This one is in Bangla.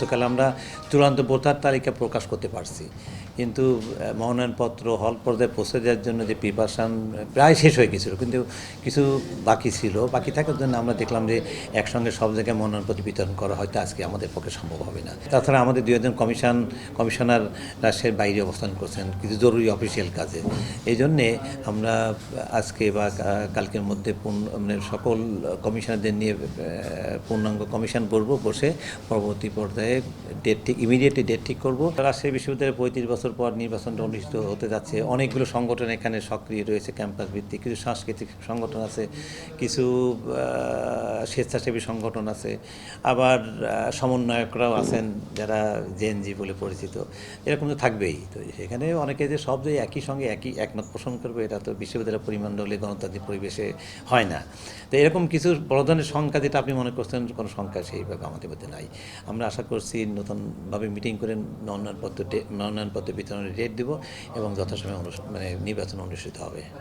গতকাল আমরা চূড়ান্ত ভোটার তালিকা প্রকাশ করতে পারছি, কিন্তু মনোনয়নপত্র হল পর্যায়ে পৌঁছে দেওয়ার জন্য যে প্রিপারেশান প্রায় শেষ হয়ে গেছিলো, কিন্তু কিছু বাকি ছিল। বাকি থাকার জন্য আমরা দেখলাম যে একসঙ্গে সব জায়গায় মনোনয়নপত্র বিতরণ করা হয়তো আজকে আমাদের পক্ষে সম্ভব হবে না। তাছাড়া আমাদের দুজন কমিশনার রাজশাহীর বাইরে অবস্থান করছেন কিছু জরুরি অফিসিয়াল কাজে। এই জন্যে আমরা আজকে বা কালকের মধ্যে মানে সকল কমিশনারদের নিয়ে পূর্ণাঙ্গ কমিশন বসে পরবর্তী পর্যায়ে ইমিডিয়েটলি ডেট ঠিক করবো। রাজশাহী বিশ্ববিদ্যালয়ে 35 বছর পর নির্বাচনটা অনুষ্ঠিত হতে যাচ্ছে। অনেকগুলো সংগঠন এখানে সক্রিয় রয়েছে, ক্যাম্পাস ভিত্তিক কিছু সাংস্কৃতিক সংগঠন আছে, কিছু স্বেচ্ছাসেবী সংগঠন আছে, আবার সমন্বয়করাও আছেন যারা জেএনজি বলে পরিচিত। এরকম তো থাকবেই। তো সেখানে অনেকে যে সব যে একই সঙ্গে একমত পোষণ করবে, এটা তো বিশ্ববিদ্যালয় পরিমণ্ডলে গণতান্ত্রিক পরিবেশে হয় না। তো এরকম কিছু বড় ধরনের সংখ্যা যেটা আপনি মনে করছেন কোনো সংখ্যা সেইভাবে আমাদের মধ্যে নাই। আমরা আশা করছি নতুনভাবে মিটিং করে মনোনয়নপত্র বিতরণের ডেট দেব এবং যথাসময়ে নির্বাচন অনুষ্ঠিত হবে।